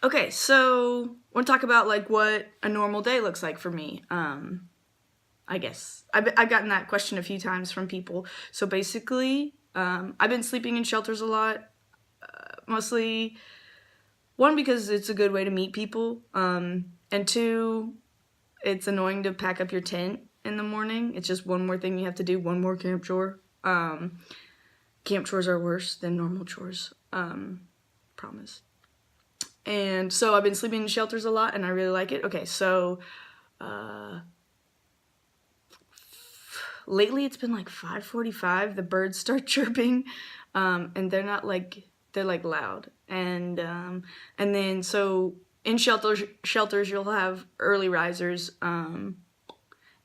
Okay, so I want to talk about like what a normal day looks like for me. I guess I've gotten that question a few times from people. So basically, I've been sleeping in shelters a lot, mostly one because it's a good way to meet people, and two, it's annoying to pack up your tent in the morning. It's just one more thing you have to do, one more camp chore. Camp chores are worse than normal chores. Promise. And so I've been sleeping in shelters a lot, and I really like it. Okay, so lately it's been like 5:45. The birds start chirping, and they're not like they're like loud. And then so in shelters you'll have early risers, and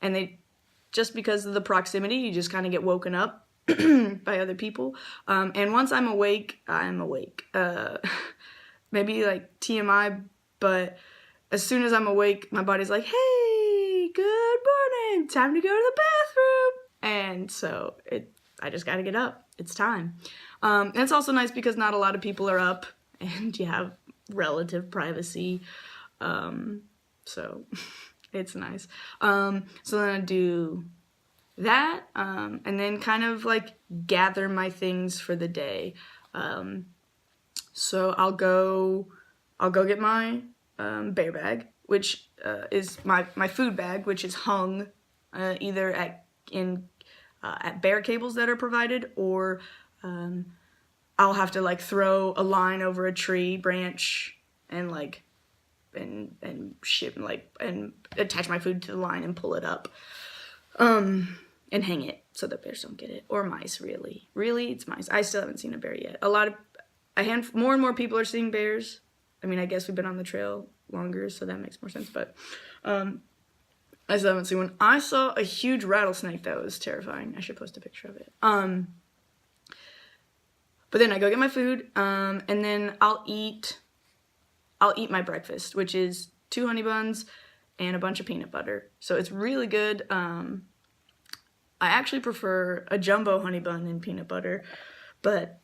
they just because of the proximity, you just kind of get woken up by other people. And once I'm awake, I'm awake. Maybe like TMI, but as soon as I'm awake, my body's like, hey, good morning, time to go to the bathroom. And so I just gotta get up. It's time. And it's also nice because not a lot of people are up and you have relative privacy. So it's nice. So then I do that, and then kind of like gather my things for the day. So I'll go get my bear bag, which is my food bag, which is hung either at bear cables that are provided, or I'll have to like throw a line over a tree branch and like and ship and attach my food to the line and pull it up, and hang it so that bears don't get it, or mice. Really, it's mice. I still haven't seen a bear yet. More and more people are seeing bears. I mean, I guess we've been on the trail longer, so that makes more sense, but I still haven't seen one. I saw a huge rattlesnake that was terrifying. I should post a picture of it. But then I go get my food, and then I'll eat my breakfast, which is 2 honey buns and a bunch of peanut butter. So it's really good. I actually prefer a jumbo honey bun and peanut butter, but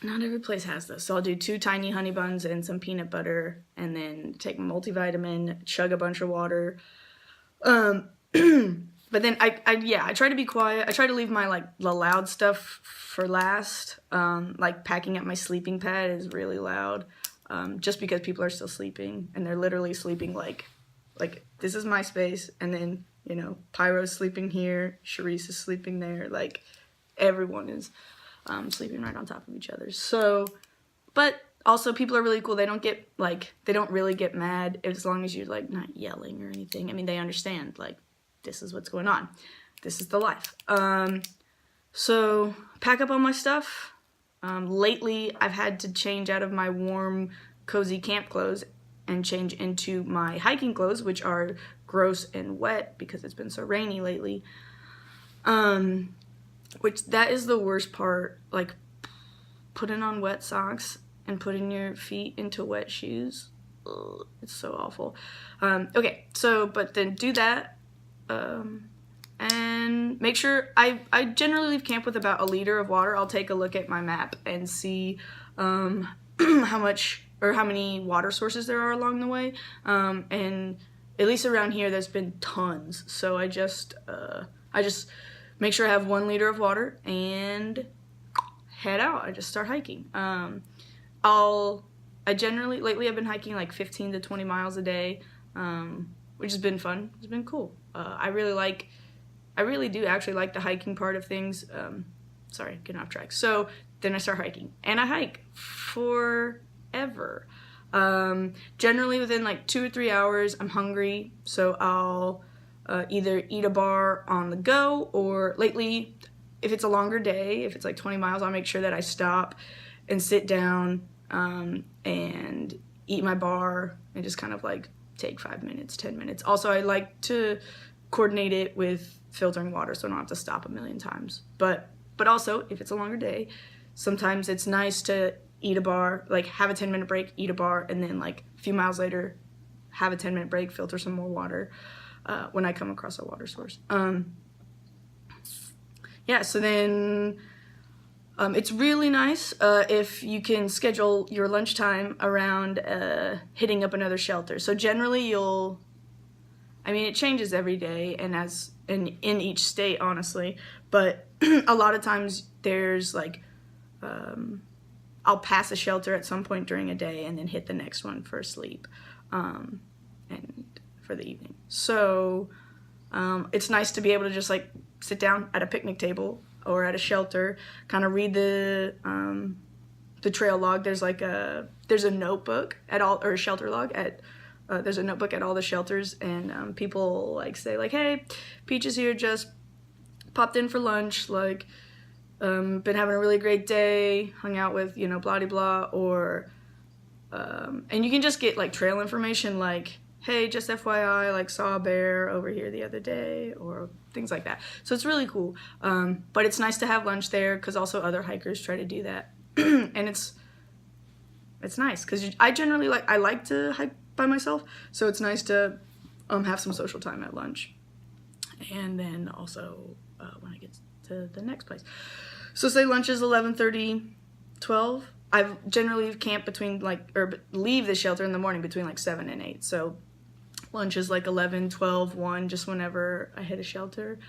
not every place has those. So I'll do 2 tiny honey buns and some peanut butter, and then take my multivitamin, chug a bunch of water. But then I try to be quiet. I try to leave my like the loud stuff for last. Like packing up my sleeping pad is really loud, just because people are still sleeping, and they're literally sleeping like this is my space, and then Pyro's sleeping here, Charisse is sleeping there, like everyone is sleeping right on top of each other. So, but also people are really cool. They don't really get mad as long as you're like not yelling or anything. I mean, they understand like this is what's going on. This is the life. So pack up all my stuff. Lately I've had to change out of my warm, cozy camp clothes and change into my hiking clothes, which are gross and wet because it's been so rainy lately. Which that is the worst part, like putting on wet socks and putting your feet into wet shoes. Ugh, it's so awful. Okay, so but then do that, and make sure I generally leave camp with about 1 liter of water. I'll take a look at my map and see how much or how many water sources there are along the way, and at least around here there's been tons. So I just make sure I have 1 liter of water and head out. I just start hiking. Lately I've been hiking like 15 to 20 miles a day, which has been fun. It's been cool. I really do actually like the hiking part of things. Sorry, getting off track. So then I start hiking, and I hike forever. Generally within like 2 or 3 hours, I'm hungry, so I'll either eat a bar on the go, or lately, if it's a longer day, if it's like 20 miles, I'll make sure that I stop and sit down and eat my bar and just kind of like take 5 minutes, 10 minutes. Also, I like to coordinate it with filtering water so I don't have to stop a million times. But also, if it's a longer day, sometimes it's nice to eat a bar, like have a 10-minute break, eat a bar, and then like a few miles later, have a 10-minute break, filter some more water. When I come across a water source. Yeah, so then It's really nice if you can schedule your lunchtime around hitting up another shelter. So generally it changes every day and in each state, honestly, but a lot of times there's like, I'll pass a shelter at some point during a day and then hit the next one for sleep, and for the evening. So it's nice to be able to just like sit down at a picnic table or at a shelter, kind of read the trail log. There's a notebook at all, or a shelter log at there's a notebook at all the shelters, and people like say like, hey, Peach is here, just popped in for lunch, like been having a really great day, hung out with, blah de blah, or and you can just get like trail information like, hey, just FYI, like saw a bear over here the other day, or things like that. So it's really cool. But it's nice to have lunch there because also other hikers try to do that. And it's nice because I generally like to hike by myself. So it's nice to have some social time at lunch. And then also when I get to the next place. So say lunch is 11:30, 12. I generally camp between leave the shelter in the morning between like 7 and 8. So lunch is like 11, 12, 1, just whenever I hit a shelter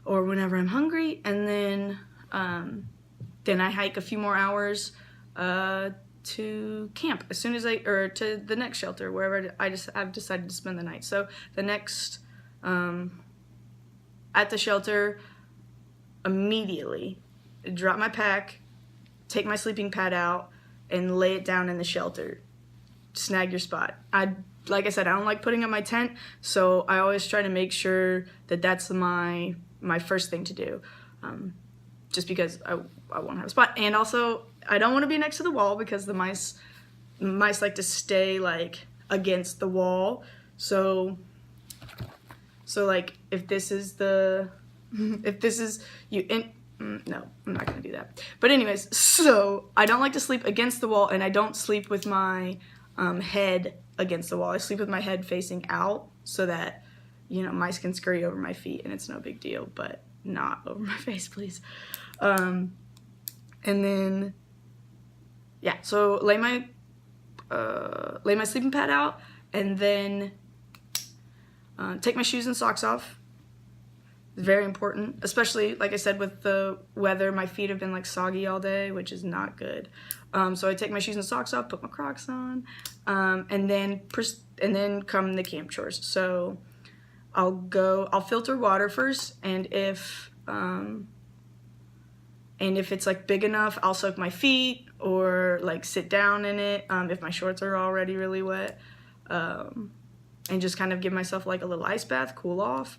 or whenever I'm hungry. And then I hike a few more hours to camp as soon as to the next shelter, wherever I've decided to spend the night. So the next, at the shelter, immediately drop my pack, take my sleeping pad out, and lay it down in the shelter. Snag your spot. Like I said, I don't like putting up my tent, so I always try to make sure that that's my first thing to do, just because I won't have a spot. And also, I don't want to be next to the wall because the mice like to stay like against the wall. So like if this is you. No, I'm not gonna do that. But anyways, so I don't like to sleep against the wall, and I don't sleep with my head against the wall. I sleep with my head facing out so that mice can scurry over my feet and it's no big deal, but not over my face, please. And then so lay my sleeping pad out, and then take my shoes and socks off. Very important, especially like I said with the weather. My feet have been like soggy all day, which is not good. So I take my shoes and socks off, put my Crocs on, and then come the camp chores. So I'll filter water first, and if it's like big enough, I'll soak my feet or like sit down in it if my shorts are already really wet, and just kind of give myself like a little ice bath, cool off.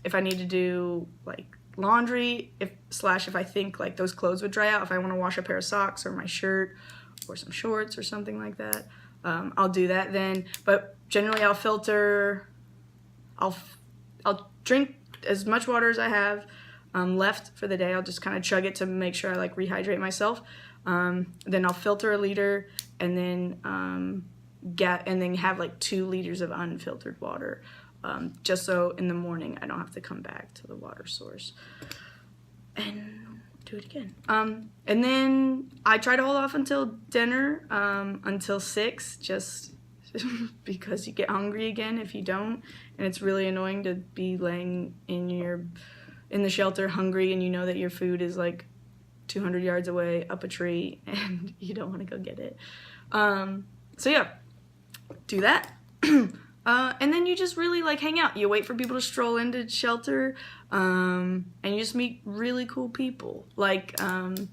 If I need to do like laundry, if I think like those clothes would dry out, if I want to wash a pair of socks or my shirt or some shorts or something like that, I'll do that then. But generally I'll drink as much water as I have left for the day. I'll just kind of chug it to make sure I like rehydrate myself. Then I'll filter a liter, and then have like 2 liters of unfiltered water. Just so in the morning I don't have to come back to the water source and do it again. And then I try to hold off until dinner, until 6, just because you get hungry again if you don't, and it's really annoying to be laying in the shelter hungry and you know that your food is like 200 yards away up a tree and you don't want to go get it. So yeah, do that. And then you just really like hang out. You wait for people to stroll into shelter, and you just meet really cool people. Like the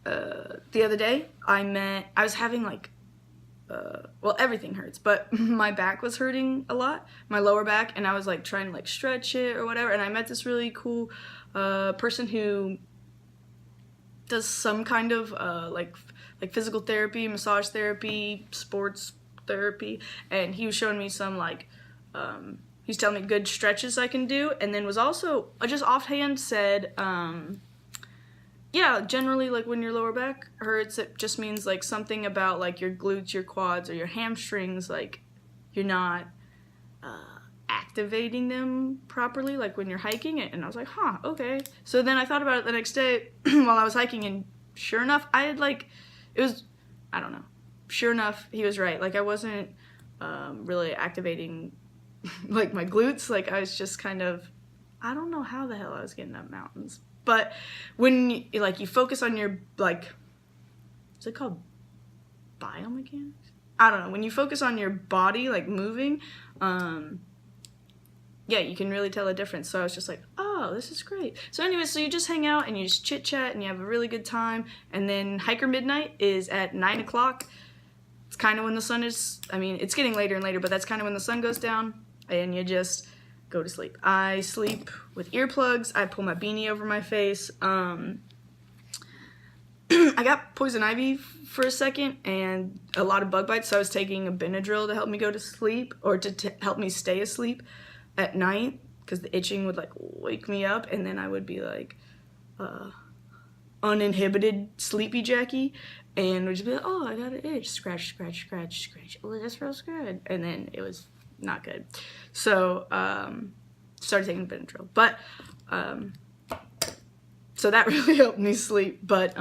other day, I was having like, everything hurts, but my back was hurting a lot, my lower back, and I was like trying to like stretch it or whatever. And I met this really cool person who does some kind of like physical therapy, massage therapy, sports therapy, and he was showing me some like he's telling me good stretches I can do, and then was also just offhand said generally like when your lower back hurts, it just means like something about like your glutes, your quads, or your hamstrings, like you're not activating them properly, like when you're hiking it. And I was like, huh, okay. So then I thought about it the next day while I was hiking, and sure enough, I had like, it was, I don't know. Sure enough, he was right. Like I wasn't really activating like my glutes. Like I was just kind of, I don't know how the hell I was getting up mountains. But when you focus on your, like, what's it called? Biomechanics? I don't know. When you focus on your body, like moving, yeah, you can really tell a difference. So I was just like, oh, this is great. So anyway, so you just hang out and you just chit chat and you have a really good time. And then Hiker Midnight is at 9 o'clock. It's kind of when the sun is, I mean, it's getting later and later, but that's kind of when the sun goes down, and you just go to sleep. I sleep with earplugs. I pull my beanie over my face. I got poison ivy for a second and a lot of bug bites, so I was taking a Benadryl to help me go to sleep, or to help me stay asleep at night, because the itching would like wake me up, and then I would be like uninhibited sleepy Jackie, and would just be like, oh, I got an itch, scratch, scratch, scratch, scratch, oh, this feels good, and then it was not good. So started taking Benadryl, but so that really helped me sleep. But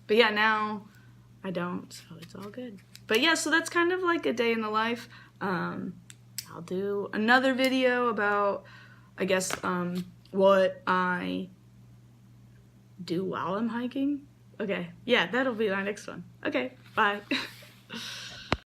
yeah, now I don't, so it's all good. But yeah, so that's kind of like a day in the life. I'll do another video about, I guess, what I do while I'm hiking. Okay, yeah, that'll be my next one. Okay, bye.